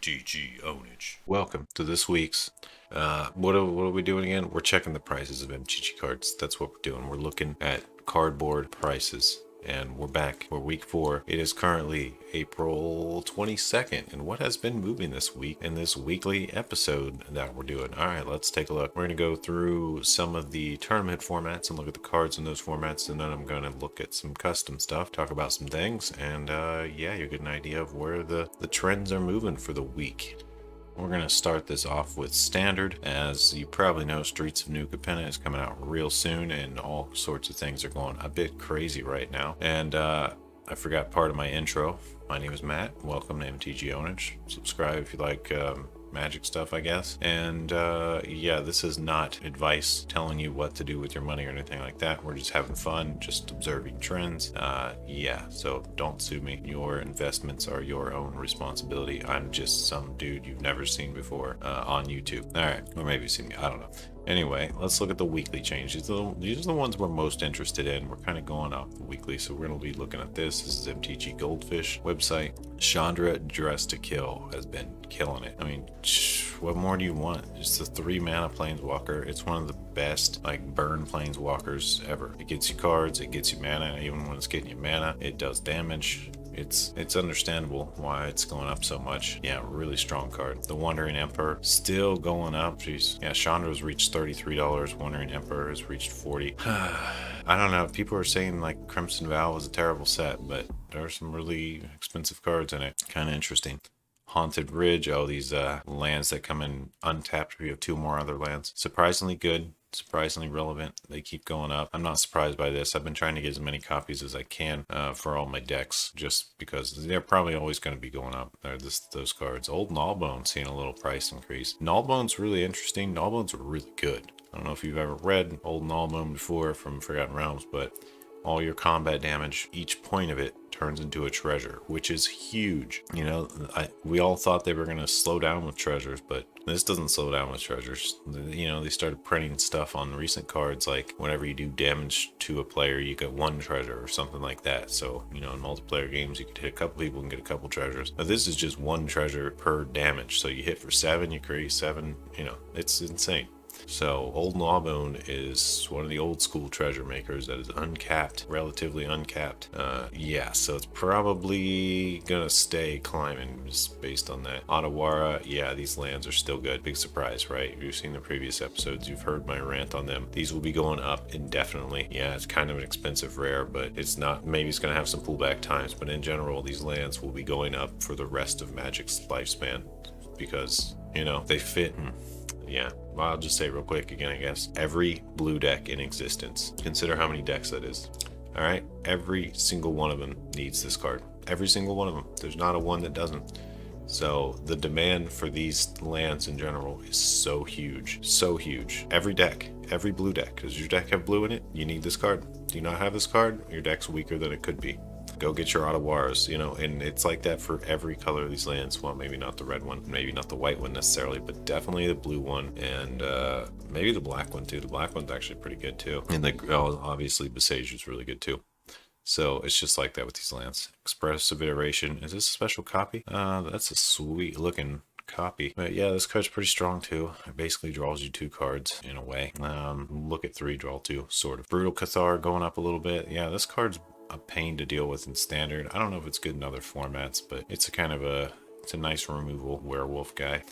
MTG Ownage. Welcome to this week's. What are we doing again? We're checking the prices of MTG cards. That's what we're doing. We're looking at cardboard prices. And we're back for week 4. It is currently April 22nd. And what has been moving this week in this weekly episode that we're doing? All right, let's take a look. We're going to go through some of the tournament formats and look at the cards in those formats. And then I'm going to look at some custom stuff, talk about some things. And yeah, you'll get an idea of where the trends are moving for the week. We're going to start this off with standard. As you probably know, Streets of New Capenna is coming out real soon, and all sorts of things are going a bit crazy right now. And I forgot part of my intro. My name is Matt. Welcome to MTG Ownage. Subscribe if you like magic stuff, I guess. And yeah, this is not advice telling you what to do with your money or anything like that. We're just having fun, just observing trends. Yeah, so don't sue me. Your investments are your own responsibility. I'm just some dude you've never seen before on YouTube. All right, or maybe seen me, I don't know. Anyway, let's look at the weekly changes. These are the ones we're most interested in. We're kind of going off the weekly, so we're going to be looking at this. This is MTG Goldfish website. Chandra Dress to Kill has been killing it. I mean, what more do you want? It's a 3-mana planeswalker. It's one of the best burn planeswalkers ever. It gets you cards, it gets you mana. Even when it's getting you mana, it does damage. It's understandable why it's going up so much. Yeah, really strong card. The Wandering Emperor still going up. Jeez. Yeah, Chandra's reached $33. Wandering Emperor has reached $40. I don't know. People are saying Crimson Vow was a terrible set, but there are some really expensive cards in it. Kind of interesting. Haunted Ridge. Oh, these lands that come in untapped. We have 2 more other lands. Surprisingly good. Surprisingly relevant. They keep going up. I'm not surprised by this. I've been trying to get as many copies as I can for all my decks, just because they're probably always going to be going up. Those cards. Old Gnawbone seeing a little price increase. Gnawbone's really interesting. Gnawbones are really good. I don't know if you've ever read Old Gnawbone before from Forgotten Realms, but all your combat damage, each point of it turns into a treasure, which is huge. You know, we all thought they were going to slow down with treasures, but this doesn't slow down with treasures. You know, they started printing stuff on recent cards, like whenever you do damage to a player, you get 1 treasure or something like that. So, you know, in multiplayer games, you could hit a couple people and get a couple treasures. But this is just 1 treasure per damage. So you hit for 7, you create 7, you know, it's insane. So Old Gnawbone is one of the old school treasure makers that is uncapped, relatively uncapped. Yeah, so it's probably gonna stay climbing just based on that. Otawara, yeah, these lands are still good. Big surprise, right? You've seen the previous episodes, you've heard my rant on them. These will be going up indefinitely. Yeah, it's kind of an expensive rare, but it's not, maybe it's gonna have some pullback times, but in general, these lands will be going up for the rest of Magic's lifespan because, you know, they fit. Yeah, well, I'll just say real quick again, I guess. Every blue deck in existence, consider how many decks that is. All right, every single one of them needs this card. Every single one of them. There's not a one that doesn't. So the demand for these lands in general is so huge, so huge. Every deck, every blue deck. Does your deck have blue in it? You need this card. Do you not have this card? Your deck's weaker than it could be. Go get your Ottawaras, you know, and it's like that for every color of these lands. Well, maybe not the red one, maybe not the white one necessarily, but definitely the blue one, and maybe the black one too. The black one's actually pretty good too. And obviously Besage is really good too. So it's just like that with these lands. Expressive Iteration. Is this a special copy? That's a sweet looking copy. But yeah, this card's pretty strong too. It basically draws you 2 cards in a way. Look at 3, draw 2, sort of. Brutal Cathar going up a little bit. Yeah, this card's a pain to deal with in standard. I don't know if it's good in other formats, but it's it's a nice removal werewolf guy.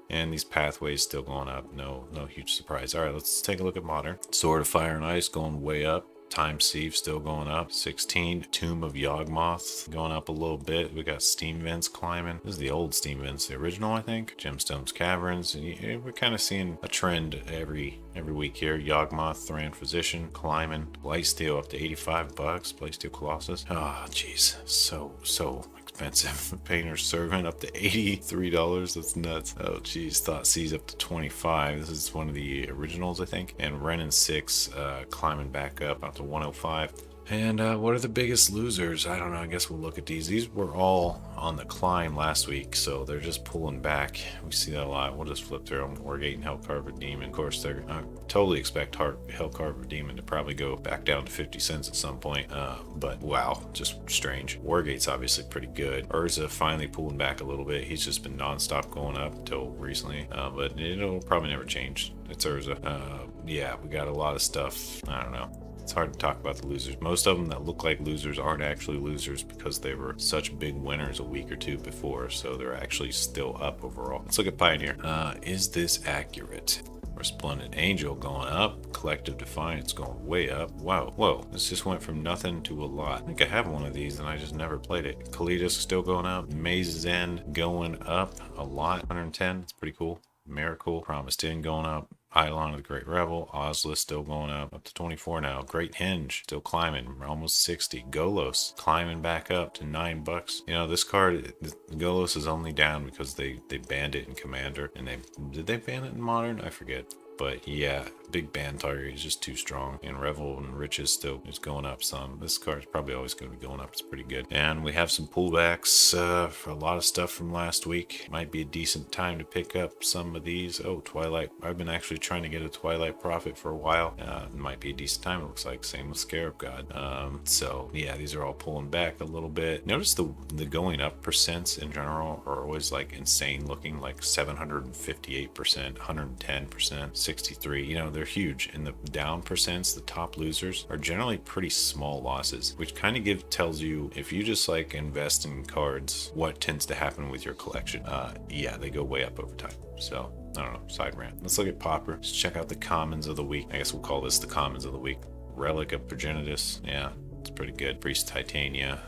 And these pathways still going up. No huge surprise. All right, let's take a look at modern. Sword of Fire and Ice going way up. Time Sieve still going up. 16. Tomb of Yawgmoth going up a little bit. We got Steam Vents climbing. This is the old Steam Vents, the original, I think. Gemstones Caverns. We're kind of seeing a trend every week here. Yawgmoth, Thran Physician climbing. Blightsteel up to $85. Blightsteel Colossus. Oh, jeez, so expensive. Painter's Servant up to $83. That's nuts. Oh geez. Thoughtseize up to $25. This is one of the originals, I think. And Ren and 6 climbing back up to $105. And what are the biggest losers? I don't know. I guess we'll look at these. These were all on the climb last week, so they're just pulling back. We see that a lot. We'll just flip through them. Wargate and Hellcarver Demon. Of course, they're totally expect Hellcarver Demon to probably go back down to 50 cents at some point. But wow, just strange. Wargate's obviously pretty good. Urza finally pulling back a little bit. He's just been nonstop going up until recently, but it'll probably never change. It's Urza. Yeah, we got a lot of stuff. I don't know. It's hard to talk about the losers. Most of them that look like losers aren't actually losers because they were such big winners a week or two before, so they're actually still up overall. Let's look at Pioneer. Is this accurate? Resplendent Angel going up. Collective Defiance going way up. Wow. Whoa. This just went from nothing to a lot. I think I have one of these and I just never played it. Kalidas still going up. Maze's End going up a lot. 110. It's pretty cool. Miracle. Promised End going up. Eidolon of the Great Revel. Ozla still going up to 24 now. Great Henge still climbing. We're almost 60. Golos climbing back up to $9. You know, this card, Golos is only down because they banned it in Commander. And did they ban it in Modern? I forget. But yeah, big ban target is just too strong. And Revel and Riches still is going up some. This card is probably always going to be going up. It's pretty good. And we have some pullbacks for a lot of stuff from last week. Might be a decent time to pick up some of these. Oh, Twilight. I've been actually trying to get a Twilight Prophet for a while. It might be a decent time, it looks like. Same with Scarab God. So yeah, these are all pulling back a little bit. Notice the going up percents in general are always like insane looking, like 758%, 110%, 63. You know, they're huge. And the down percents, the top losers, are generally pretty small losses, which kind of tells you if you just like invest in cards, what tends to happen with your collection. Yeah, they go way up over time. So I don't know, side rant. Let's look at Pauper. Let's check out the commons of the week. I guess we'll call this the commons of the week. Relic of Progenitus. Yeah, it's pretty good. Priest Titania,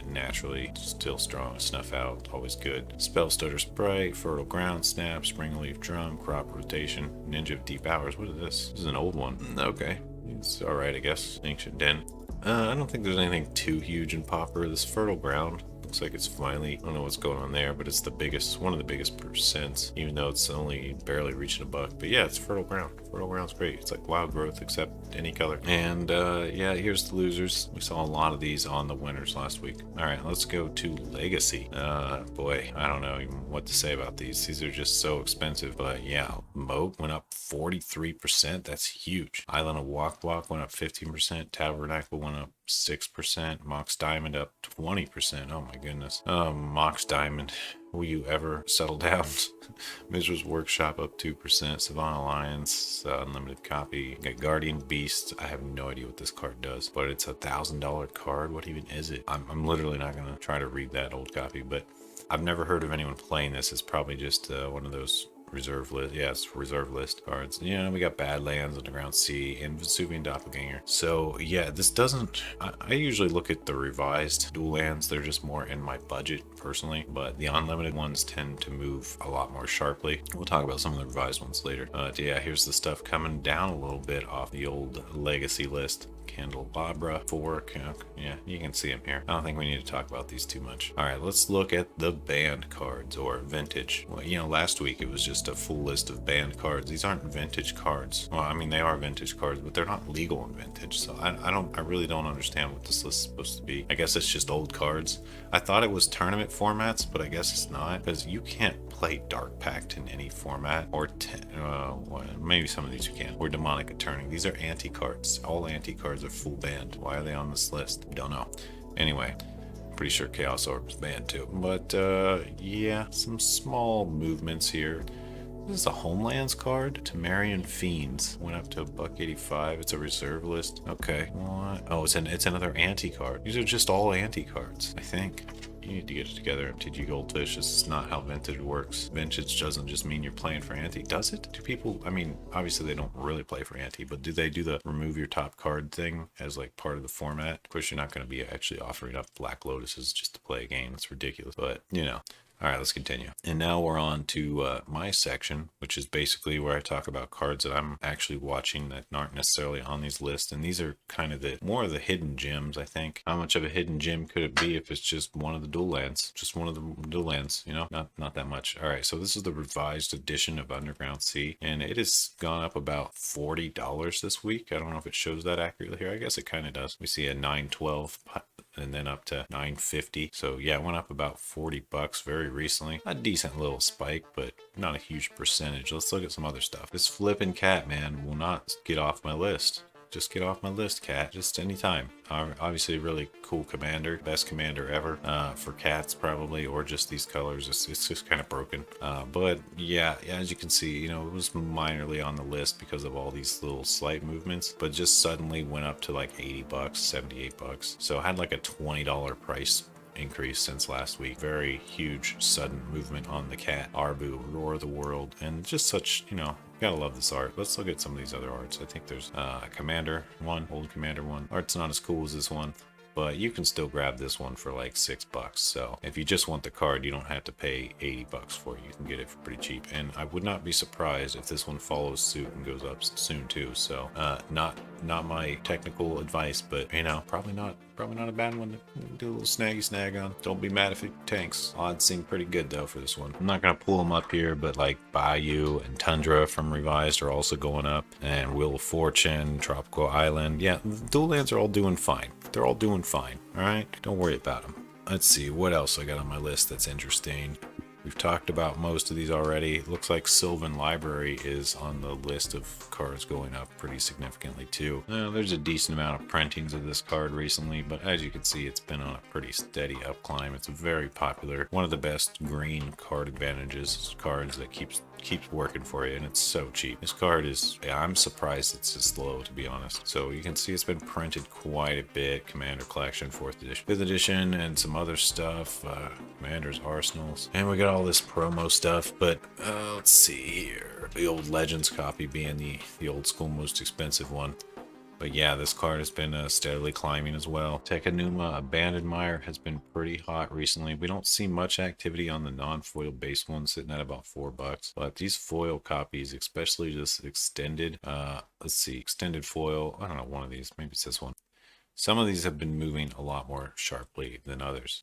naturally still strong. Snuff Out, always good. Spellstutter Sprite, Fertile Ground, Snap, Springleaf Drum, Crop Rotation, Ninja of Deep Hours. What is this? This is an old one. Okay, it's all right, I guess. Ancient Den. I don't think there's anything too huge in Pauper. This Fertile Ground looks like it's finally, I don't know what's going on there, but it's the biggest, one of the biggest percents, even though it's only barely reaching $1. But yeah, it's Fertile Ground. Fertile Ground's great. It's like Wild Growth except any color. And yeah, here's the losers. We saw a lot of these on the winners last week. All right, let's go to Legacy. Boy, I don't know even what to say about these. These are just so expensive. But yeah, Moat went up 43%. That's huge. Island of Walk went up 15%. Tabernacle went up 6%. Mox Diamond up 20%. Oh my goodness. Mox Diamond. Will you ever settle down? Mizra's Workshop up 2%. Savannah Alliance, unlimited copy. Got Guardian Beast. I have no idea what this card does, but it's $1,000 card. What even is it? I'm literally not going to try to read that old copy, but I've never heard of anyone playing this. It's probably just one of those reserve list. Yeah, it's reserve list cards. You know, we got Badlands, Underground Sea, and Vesuvian Doppelganger. So yeah, this doesn't, I usually look at the revised dual lands. They're just more in my budget personally, but the unlimited ones tend to move a lot more sharply. We'll talk about some of the revised ones later. Yeah, here's the stuff coming down a little bit off the old legacy list. Candelabra, Fork. Yeah, you can see them here. I don't think we need to talk about these too much. All right, let's look at the banned cards or vintage. Well, you know, last week it was just a full list of banned cards. These aren't vintage cards. Well, I mean, they are vintage cards, but they're not legal in vintage. So I really don't understand what this list is supposed to be. I guess it's just old cards. I thought it was tournament formats, but I guess it's not, because you can't play Dark Pact in any format, or well, maybe some of these you can, or Demonic Attorney. These are anti-cards. All anti-cards are full banned. Why are they on this list? Don't know. Anyway, pretty sure Chaos Orb is banned too. But yeah, some small movements here. This is a Homelands card. Temerian Fiends went up to $1.85. It's a reserve list. Okay. What? Oh, it's another anti card. These are just all anti cards, I think. You need to get it together, MTG Goldfish. This is not how vintage works. Vintage doesn't just mean you're playing for anti, does it? Do people, I mean, obviously they don't really play for anti, but do they do the remove your top card thing as like part of the format? Of course, you're not going to be actually offering up Black Lotuses just to play a game. It's ridiculous. But, you know, All right, let's continue. And now we're on to my section, which is basically where I talk about cards that I'm actually watching that aren't necessarily on these lists. And these are kind of the more of the hidden gems, I think. How much of a hidden gem could it be if it's just one of the dual lands? Just one of the dual lands, you know? Not that much. All right, so this is the revised edition of Underground Sea, and it has gone up about $40 this week. I don't know if it shows that accurately here. I guess it kind of does. We see a 912 and then up to 950. So yeah, it went up about 40 bucks very recently. A decent little spike, but not a huge percentage. Let's look at some other stuff. This flipping cat, man, will not get off my list. Just get off my list, cat. Just anytime. Obviously, really cool commander, best commander ever for cats, probably, or just these colors. It's just kind of broken. But yeah, as you can see, you know, it was minorly on the list because of all these little slight movements, but just suddenly went up to like 80 bucks, 78 bucks. So I had like a $20 price increase since last week. Very huge sudden movement on the cat. Arbu, Roar of the World, and just such, you know, gotta love this art. Let's look at some of these other arts. I think there's Commander one, old Commander one. Art's not as cool as this one, but you can still grab this one for like $6. So if you just want the card, you don't have to pay 80 bucks for it. You can get it for pretty cheap. And I would not be surprised if this one follows suit and goes up soon too. So not my technical advice, but you know, probably not a bad one to do a little snag on. Don't be mad if it tanks. Odds seem pretty good though for this one. I'm not gonna pull them up here, but like Bayou and Tundra from Revised are also going up, and Wheel of Fortune, Tropical Island. Yeah, the dual lands are all doing fine. They're all doing fine. All right, don't worry about them. Let's see what else I got on my list that's interesting. We've talked about most of these already. It looks like Sylvan Library is on the list of cards going up pretty significantly too. There's a decent amount of printings of this card recently, but as you can see, it's been on a pretty steady up climb. It's very popular. One of the best green card advantages cards that keeps working for you, and it's so cheap. This card is, I'm surprised it's this low, to be honest. So you can see it's been printed quite a bit. Commander Collection, 4th edition, 5th edition, and some other stuff. Commander's Arsenals, and we got all this promo stuff. But let's see here, the old Legends copy being the old school most expensive one. But yeah, this card has been steadily climbing as well. Tekanuma Abandoned Mire has been pretty hot recently. We don't see much activity on the non-foil base one, sitting at about $4. But these foil copies, especially this extended, let's see, extended foil. I don't know, one of these, maybe it's this one. Some of these have been moving a lot more sharply than others.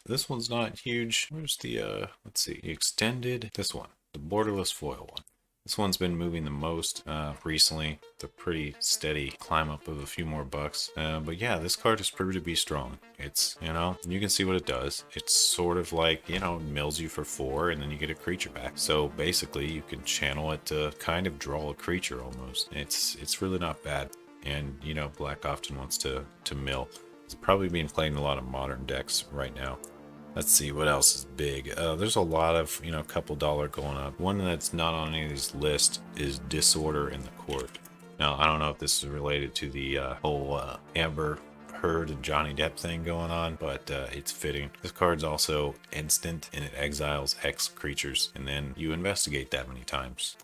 This one's not huge. Where's the, let's see, extended, this one, the borderless foil one. This one's been moving the most recently. The pretty steady climb up of a few more bucks. But yeah, this card has proved to be strong. It's, you know, you can see what it does. It's sort of like, you know, mills you for 4 and then you get a creature back. So basically you can channel it to kind of draw a creature almost. It's really not bad. And, you know, Black often wants to mill. It's probably being played in a lot of modern decks right now. Let's see what else is big. There's a lot of, you know, couple dollar going up. One that's not on any of these lists is Disorder in the Court. Now, I don't know if this is related to the whole Amber Heard and Johnny Depp thing going on, but it's fitting. This card's also instant, and it exiles X creatures, and then you investigate that many times.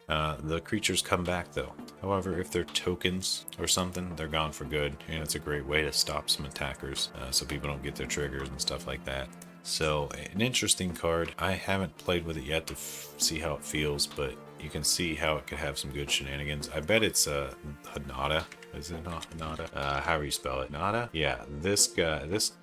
The creatures come back though. However, if they're tokens or something, they're gone for good, and it's a great way to stop some attackers so people don't get their triggers and stuff like that. So an interesting card. I haven't played with it yet to see how it feels, but you can see how it could have some good shenanigans. I bet it's Hanada. Is it not Hanada? However you spell it. Nada? Yeah, this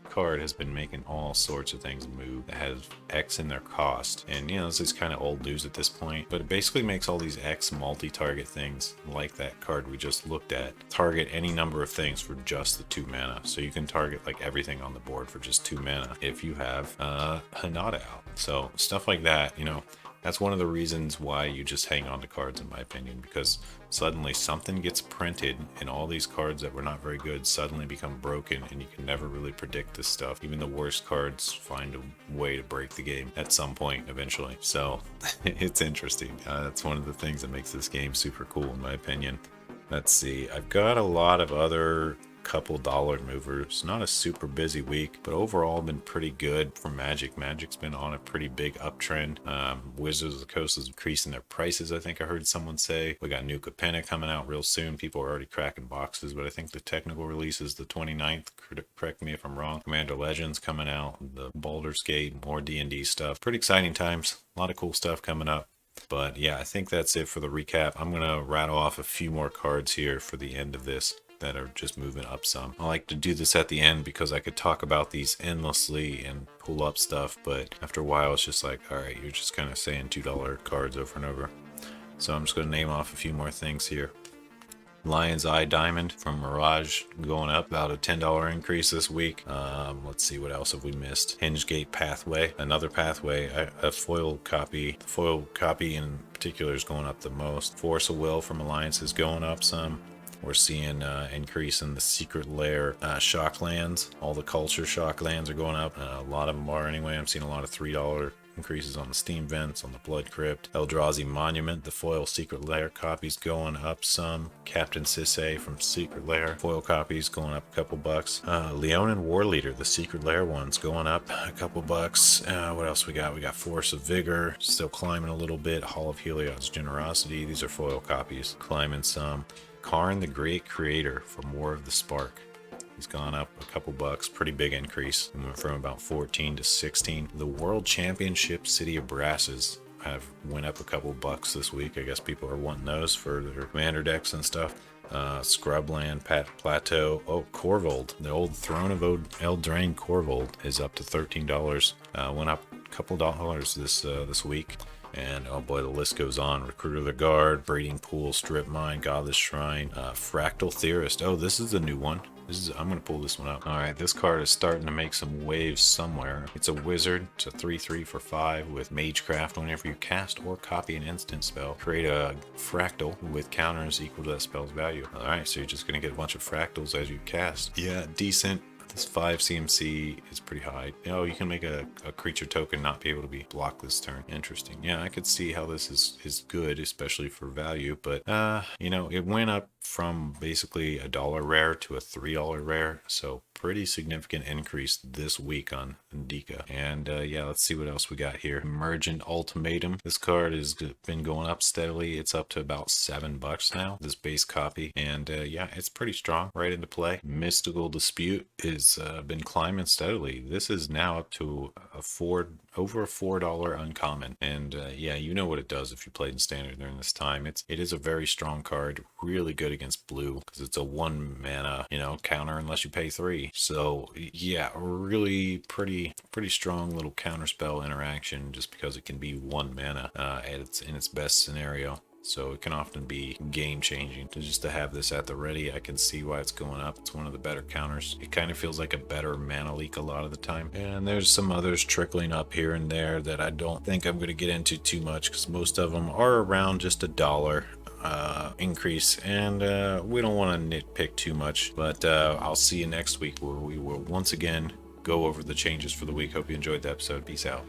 card has been making all sorts of things move that has X in their cost. And, you know, this is kind of old news at this point, but it basically makes all these X multi-target things, like that card we just looked at, target any number of things for just the 2 mana. So you can target like everything on the board for just 2 mana if you have Hanada out. So stuff like that, you know, that's one of the reasons why you just hang on to cards, in my opinion, because suddenly something gets printed and all these cards that were not very good suddenly become broken, and you can never really predict this stuff. Even the worst cards find a way to break the game at some point eventually. So it's interesting. That's one of the things that makes this game super cool, in my opinion. Let's see. I've got a lot of other couple dollar movers. Not a super busy week, but overall been pretty good for Magic. Magic's been on a pretty big uptrend. Wizards of the Coast is increasing their prices, I think I heard someone say. We got new Capenna coming out real soon. People are already cracking boxes, but I think the technical release is the 29th. Correct me if I'm wrong. Commander Legends coming out, the Baldur's Gate, more D&D stuff. Pretty exciting times. A lot of cool stuff coming up. But yeah, I think that's it for the recap. I'm going to rattle off a few more cards here for the end of this that are just moving up some. I like to do this at the end because I could talk about these endlessly and pull up stuff, but after a while it's just like, all right, you're just kind of saying $2 cards over and over. So I'm just going to name off a few more things here. Lion's Eye Diamond from Mirage going up, about a $10 increase this week. Let's see, what else have we missed? Hingegate Pathway, another pathway, a foil copy. The foil copy in particular is going up the most. Force of Will from Alliance is going up some. We're seeing increase in the Secret Lair Shocklands. All the culture Shocklands are going up. A lot of them are anyway. I'm seeing a lot of $3 increases on the Steam Vents, on the Blood Crypt. Eldrazi Monument, the foil Secret Lair copies going up some. Captain Sisay from Secret Lair, foil copies going up a couple bucks. Leonin War Leader, the Secret Lair ones going up a couple bucks. What else we got? We got Force of Vigor, still climbing a little bit. Hall of Heliod's Generosity, these are foil copies, climbing some. Karn the Great Creator from War of the Spark. He's gone up a couple bucks, pretty big increase. It went from about 14 to 16. The World Championship City of Brasses have went up a couple bucks this week. I guess people are wanting those for their commander decks and stuff. Scrubland, Plateau. Oh, Corvold, the old Throne of Eldraine Corvold is up to $13. Went up a couple dollars this week. And oh boy, the list goes on. Recruiter of the Guard, Breeding Pool, Strip Mine, Godless Shrine, Fractal Theorist. Oh, this is a new one. I'm going to pull this one up. All right, this card is starting to make some waves somewhere. It's a wizard. It's a 3/3 for 5 with Magecraft. Whenever you cast or copy an instant spell, create a fractal with counters equal to that spell's value. All right, so you're just going to get a bunch of fractals as you cast. Yeah, decent. This 5 CMC is pretty high. You know, you can make a creature token not be able to be blocked this turn. Interesting. Yeah, I could see how this is good, especially for value. But, you know, it went up from basically $1 rare to a $3 rare. So pretty significant increase this week on Indika. And yeah, let's see what else we got here. Emergent Ultimatum. This card has been going up steadily. It's up to about $7 now, this base copy. And yeah, it's pretty strong, right into play. Mystical Dispute is been climbing steadily. This is now up to over a $4 uncommon. And yeah, you know what it does if you played in standard during this time. It is a very strong card, really good against blue because it's a 1 mana, you know, counter unless you pay 3. So yeah, really pretty strong little counterspell interaction just because it can be 1 mana in its best scenario. So it can often be game changing. Just to have this at the ready, I can see why it's going up. It's one of the better counters. It kind of feels like a better mana leak a lot of the time. And there's some others trickling up here and there that I don't think I'm going to get into too much because most of them are around just $1 increase, and we don't want to nitpick too much. But I'll see you next week where we will once again go over the changes for the week. Hope you enjoyed the episode. Peace out.